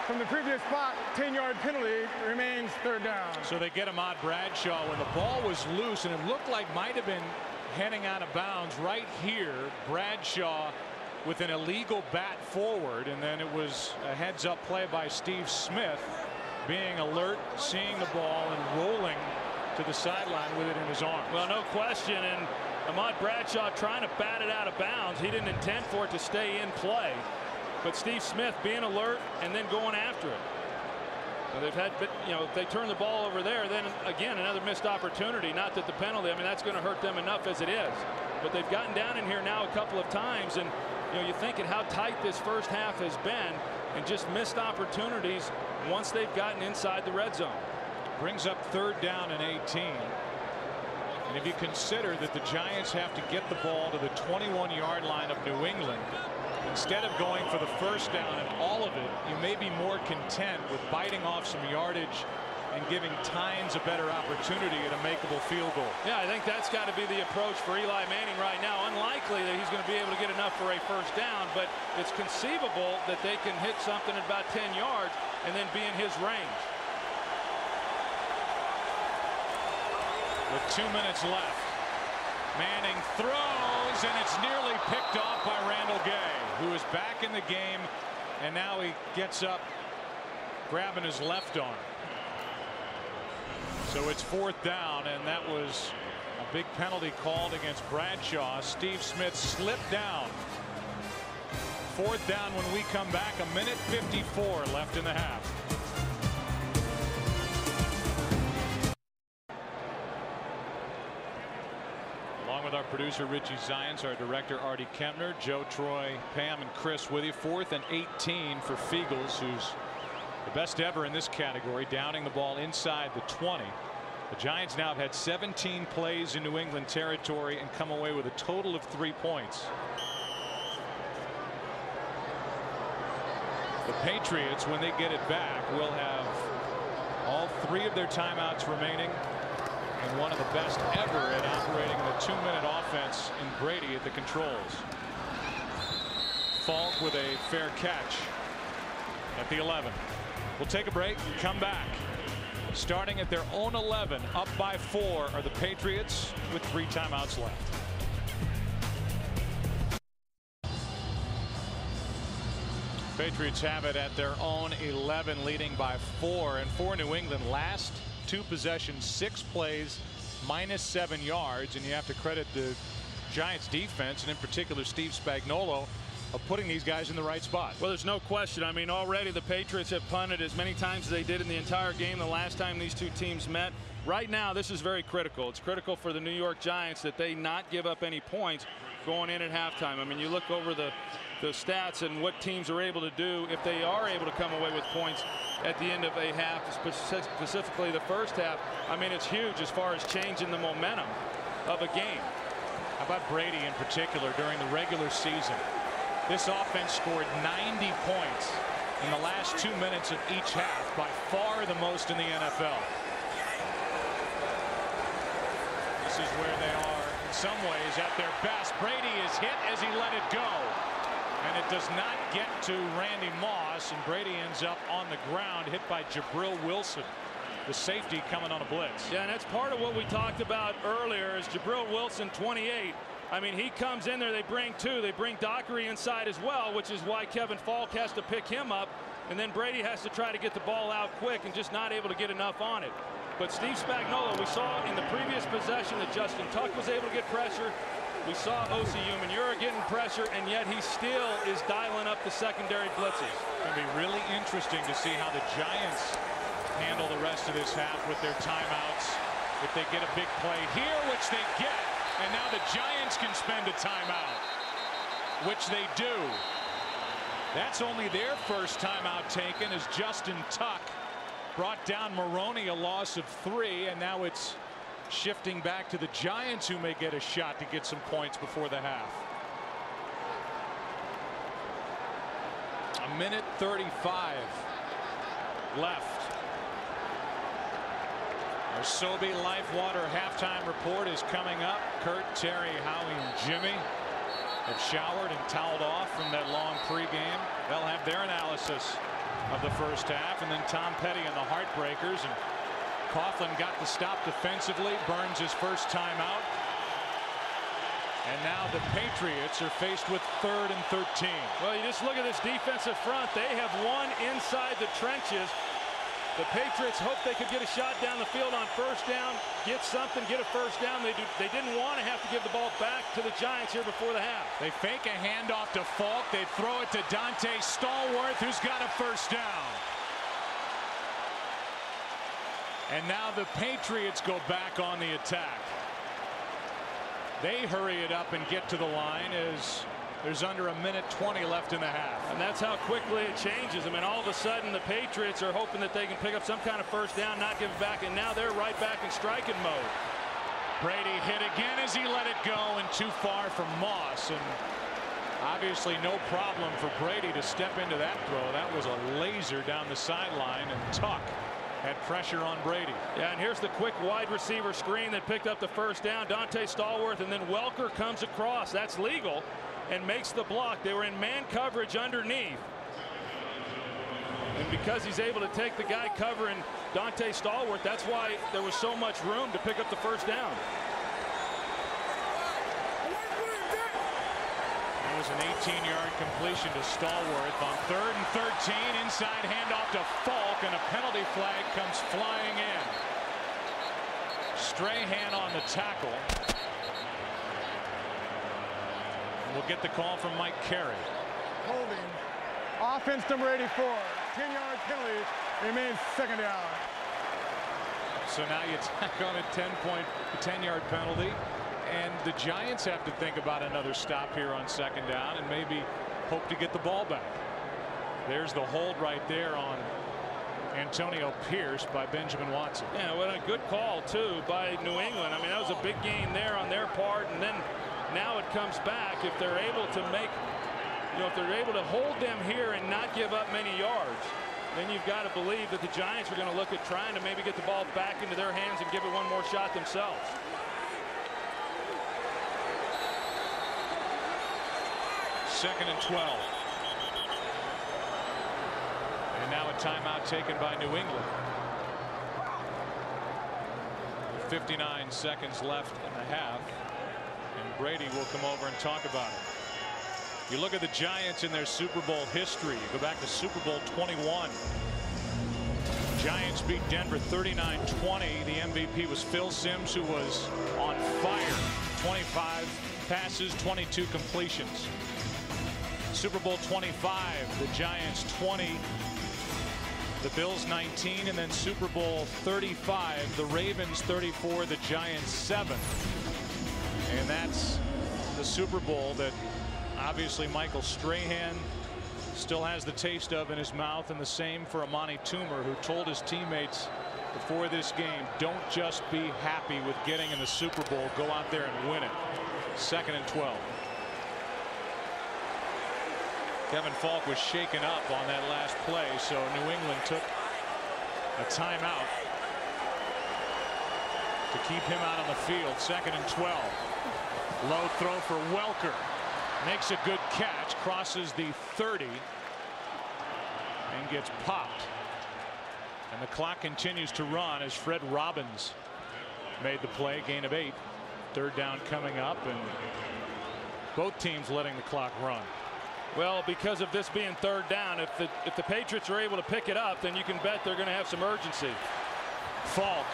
From the previous spot, 10-yard penalty, remains 3rd down. So they get Ahmad Bradshaw when the ball was loose, and it looked like might have been heading out of bounds. Right here, Bradshaw with an illegal bat forward, and then it was a heads-up play by Steve Smith, being alert, seeing the ball, and rolling to the sideline with it in his arms. Well, no question, and Ahmad Bradshaw trying to bat it out of bounds. He didn't intend for it to stay in play, but Steve Smith being alert and then going after it. So they've had, if they turn the ball over there, then again another missed opportunity. Not that the penalty, I mean, that's going to hurt them enough as it is, but they've gotten down in here now a couple of times, and you're thinking how tight this first half has been, and just missed opportunities once they've gotten inside the red zone. Brings up 3rd down and 18. And if you consider that the Giants have to get the ball to the 21-yard line of New England, instead of going for the 1st down and all of it, you may be more content with biting off some yardage and giving Tynes a better opportunity at a makeable field goal. Yeah, I think that's got to be the approach for Eli Manning right now. Unlikely that he's going to be able to get enough for a 1st down, but it's conceivable that they can hit something at about 10 yards and then be in his range. With 2 minutes left, Manning throws, and it's nearly picked off by Randall Gay, who is back in the game, and now he gets up, grabbing his left arm. So it's 4th down, and that was a big penalty called against Bradshaw. Steve Smith slipped down. 4th down when we come back. 1:54 left in the half. Along with our producer Richie Zients, our director Artie Kempner, Joe, Troy, Pam, and Chris with you. 4th and 18 for Feagles, who's the best ever in this category, downing the ball inside the 20. The Giants now have had 17 plays in New England territory and come away with a total of 3 points. The Patriots, when they get it back, will have all 3 of their timeouts remaining, and one of the best ever at operating the 2-minute offense in Brady at the controls. Falk with a fair catch at the 11. We'll take a break and come back. Starting at their own 11, up by 4 are the Patriots with 3 timeouts left. Patriots have it at their own 11, leading by 4. And for New England, last 2 possessions, 6 plays, -7 yards, and you have to credit the Giants defense, and in particular Steve Spagnuolo, of putting these guys in the right spot. Well, there's no question. I mean, already the Patriots have punted as many times as they did in the entire game the last time these 2 teams met. Right now, this is very critical. It's critical for the New York Giants that they not give up any points going in at halftime. I mean, you look over the stats and what teams are able to do if they are able to come away with points at the end of a half, specifically the first half. I mean, it's huge as far as changing the momentum of a game. How about Brady in particular during the regular season? This offense scored 90 points in the last 2 minutes of each half, by far the most in the NFL. This is where they are in some ways at their best. Brady is hit as he let it go, and it does not get to Randy Moss, and Brady ends up on the ground, hit by Jabril Wilson, the safety coming on a blitz. Yeah, and that's part of what we talked about earlier, is Jabril Wilson, 28, I mean, he comes in there, they bring two. They bring Dockery inside as well, which is why Kevin Falk has to pick him up. And then Brady has to try to get the ball out quick and just not able to get enough on it. But Steve Spagnuolo, we saw in the previous possession that Justin Tuck was able to get pressure. We saw Osi Umenyiora getting pressure, and yet he still is dialing up the secondary blitzes. It's going to be really interesting to see how the Giants handle the rest of this half with their timeouts. If they get a big play here, which they get, and now the Giants can spend a timeout, which they do. That's only their first timeout taken, as Justin Tuck brought down Maroney, a loss of 3, and now it's shifting back to the Giants, who may get a shot to get some points before the half. A minute 35 left. Our Sobe Lifewater halftime report is coming up. Kurt, Terry, Howie, and Jimmy have showered and toweled off from that long pregame. They'll have their analysis of the first half, and then Tom Petty and the Heartbreakers. And Coughlin got the stop defensively. Burns his first timeout. And now the Patriots are faced with 3rd and 13. Well, you just look at this defensive front. They have won inside the trenches. The Patriots hoped they could get a shot down the field on first down, get something, get a first down. They didn't want to have to give the ball back to the Giants here before the half. They fake a handoff to Falk. They throw it to Dante Stallworth, who's got a first down. And now the Patriots go back on the attack. They hurry it up and get to the line as there's under a minute 20 left in the half. And that's how quickly it changes. I mean, all of a sudden the Patriots are hoping that they can pick up some kind of first down, not give it back, and now they're right back in striking mode. Brady hit again as he let it go, and too far from Moss. And obviously no problem for Brady to step into that throw. That was a laser down the sideline, and Tuck had pressure on Brady. Yeah, and here's the quick wide receiver screen that picked up the first down. Dante Stallworth, and then Welker comes across. That's legal, and makes the block. They were in man coverage underneath. And because he's able to take the guy covering Dante Stallworth, that's why there was so much room to pick up the first down. That was an 18-yard completion to Stallworth on 3rd and 13. Inside handoff to Falk, and a penalty flag comes flying in. Strahan on the tackle. We'll get the call from Mike Carey. Holding. Offense number 84. 10-yard penalty. Remains 2nd down. So now you tack on a 10-yard penalty. And the Giants have to think about another stop here on 2nd down and maybe hope to get the ball back. There's the hold right there on Antonio Pierce by Benjamin Watson. Yeah, what a good call, too, by New England. I mean, that was a big gain there on their part. And then now it comes back. If they're able to make, if they're able to hold them here and not give up many yards, then you've got to believe that the Giants are going to look at trying to maybe get the ball back into their hands and give it one more shot themselves. Second and 12. And now a timeout taken by New England. 59 seconds left in the half. And Brady will come over and talk about it. You look at the Giants in their Super Bowl history. You go back to Super Bowl 21. Giants beat Denver 39-20. The MVP was Phil Simms, who was on fire. 25 passes, 22 completions. Super Bowl 25, the Giants 20, the Bills 19, and then Super Bowl 35, the Ravens 34, the Giants 7. And that's the Super Bowl that obviously Michael Strahan still has the taste of in his mouth, and the same for Amani Toomer, who told his teammates before this game, don't just be happy with getting in the Super Bowl, go out there and win it. 2nd and 12. Kevin Falk was shaken up on that last play, so New England took a timeout to keep him out on the field. 2nd and 12. Low throw for Welker. Makes a good catch, crosses the 30 and gets popped. And the clock continues to run as Fred Robbins made the play, gain of 8. Third down coming up, and both teams letting the clock run. Well, because of this being third down, if the Patriots are able to pick it up, then you can bet they're going to have some urgency. Falk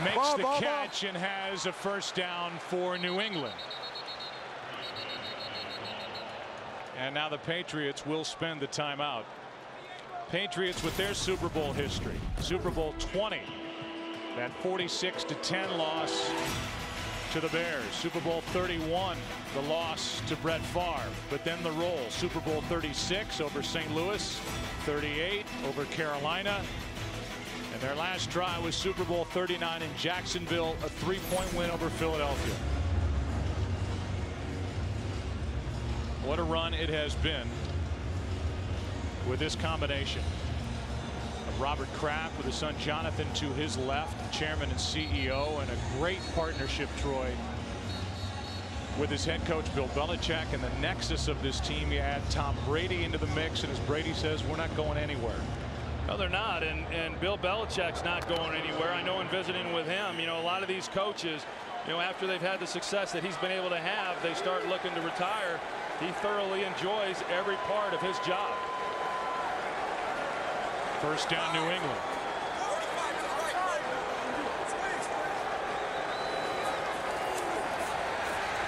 makes the catch and has a first down for New England. And now the Patriots will spend the timeout. Patriots with their Super Bowl history. Super Bowl 20. That 46-10 loss to the Bears. Super Bowl 31, the loss to Brett Favre. But then the roll. Super Bowl 36 over St. Louis. 38 over Carolina. And their last try was Super Bowl 39 in Jacksonville, a 3-point win over Philadelphia. What a run it has been with this combination of Robert Kraft with his son Jonathan to his left, chairman and CEO, and a great partnership, Troy, with his head coach Bill Belichick. And the nexus of this team, you add Tom Brady into the mix, and as Brady says, we're not going anywhere. No, they're not, and Bill Belichick's not going anywhere. I know in visiting with him, you know, a lot of these coaches, you know, after they've had the success that he's been able to have, they start looking to retire. He thoroughly enjoys every part of his job. First down, New England.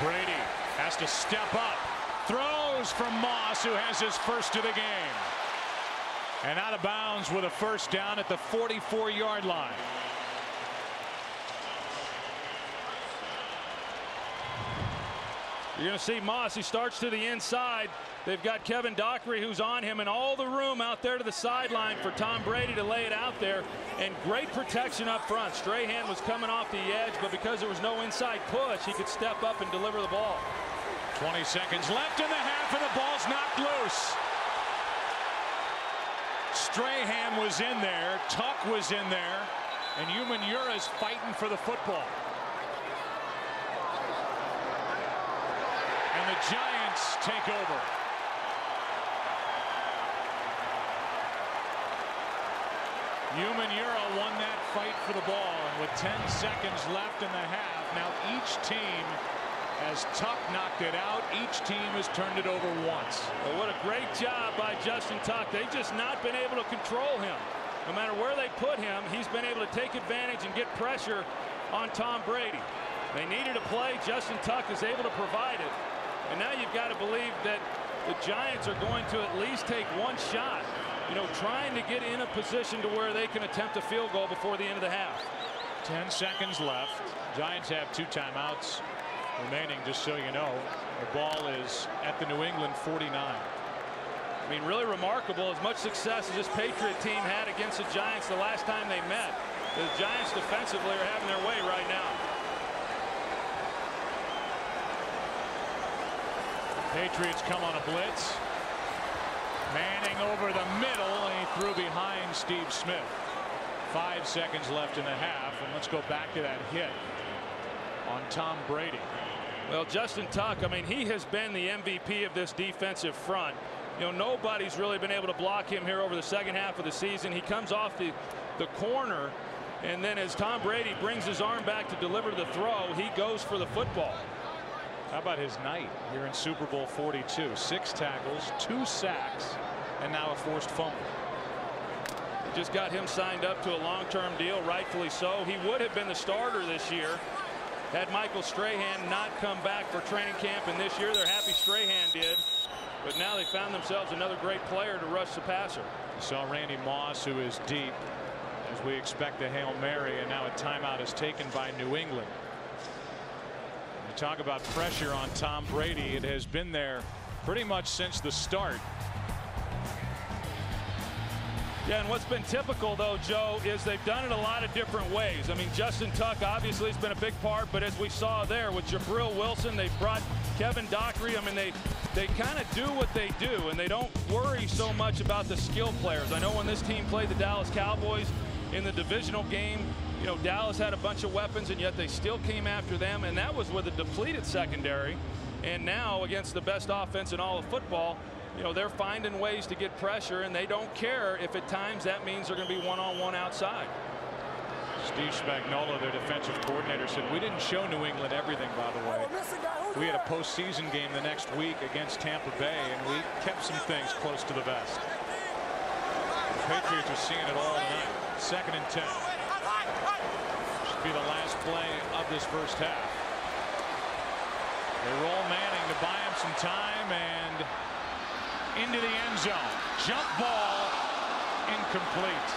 Brady has to step up. Throws from Moss, who has his first of the game. And out of bounds with a first down at the 44-yard line. You're going to see Moss. He starts to the inside. They've got Kevin Dockery who's on him, and all the room out there to the sideline for Tom Brady to lay it out there. And great protection up front. Strahan was coming off the edge, but because there was no inside push, he could step up and deliver the ball. 20 seconds left in the half, and the ball's knocked loose. Strahan was in there. Tuck was in there. And Umanura's fighting for the football. And the Giants take over. Umanura won that fight for the ball. And with 10 seconds left in the half, now each team, as Tuck knocked it out, each team has turned it over once. Well, what a great job by Justin Tuck. They've just not been able to control him. No matter where they put him, he's been able to take advantage and get pressure on Tom Brady. They needed a play. Justin Tuck is able to provide it. And now you've got to believe that the Giants are going to at least take one shot, you know, trying to get in a position to where they can attempt a field goal before the end of the half. 10 seconds left. Giants have 2 timeouts remaining, just so you know. The ball is at the New England 49. I mean, really remarkable. As much success as this Patriot team had against the Giants the last time they met, the Giants defensively are having their way right now. Patriots come on a blitz. Manning over the middle, and he threw behind Steve Smith. 5 seconds left in the half, and let's go back to that hit on Tom Brady. Well, Justin Tuck, I mean, he has been the MVP of this defensive front. You know, nobody's really been able to block him here over the second half of the season. He comes off the corner, and then as Tom Brady brings his arm back to deliver the throw, he goes for the football. How about his night here in Super Bowl 42? 6 tackles, 2 sacks, and now a forced fumble. They just got him signed up to a long-term deal, rightfully so. He would have been the starter this year had Michael Strahan not come back for training camp, and this year they're happy Strahan did. But now they found themselves another great player to rush the passer. You saw Randy Moss, who is deep, as we expect the Hail Mary, and now a timeout is taken by New England. You talk about pressure on Tom Brady. It has been there pretty much since the start. Yeah, and what's been typical, though, Joe, is they've done it a lot of different ways. I mean, Justin Tuck obviously has been a big part, but as we saw there with Jabril Wilson, they brought Kevin Dockery. I mean, they kind of do what they do, and they don't worry so much about the skill players. I know when this team played the Dallas Cowboys in the divisional game, you know, Dallas had a bunch of weapons, and yet they still came after them, and that was with a depleted secondary. And now, against the best offense in all of football, you know, they're finding ways to get pressure, and they don't care if at times that means they're going to be one-on-one outside. Steve Spagnuolo, their defensive coordinator, said we didn't show New England everything, by the way. We had a postseason game the next week against Tampa Bay, and we kept some things close to the vest. The Patriots are seeing it all tonight. 2nd and 10. Should be the last play of this first half. They roll Manning to buy him some time, and into the end zone. Jump ball, incomplete.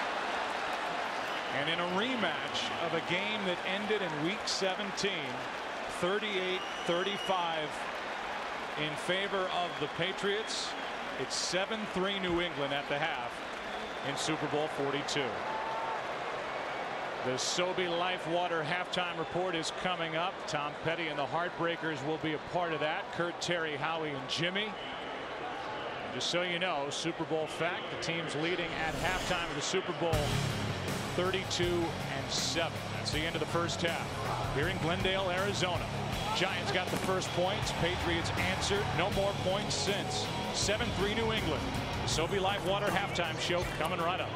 And in a rematch of a game that ended in week 17, 38-35 in favor of the Patriots. It's 7-3 New England at the half in Super Bowl 42. The Sobe Lifewater halftime report is coming up. Tom Petty and the Heartbreakers will be a part of that. Kurt, Terry, Howie, and Jimmy. And just so you know, Super Bowl fact, the team's leading at halftime of the Super Bowl 32-7. That's the end of the first half here in Glendale, Arizona. Giants got the first points. Patriots answered. No more points since. 7-3 New England. The Sobe Lifewater halftime show coming right up.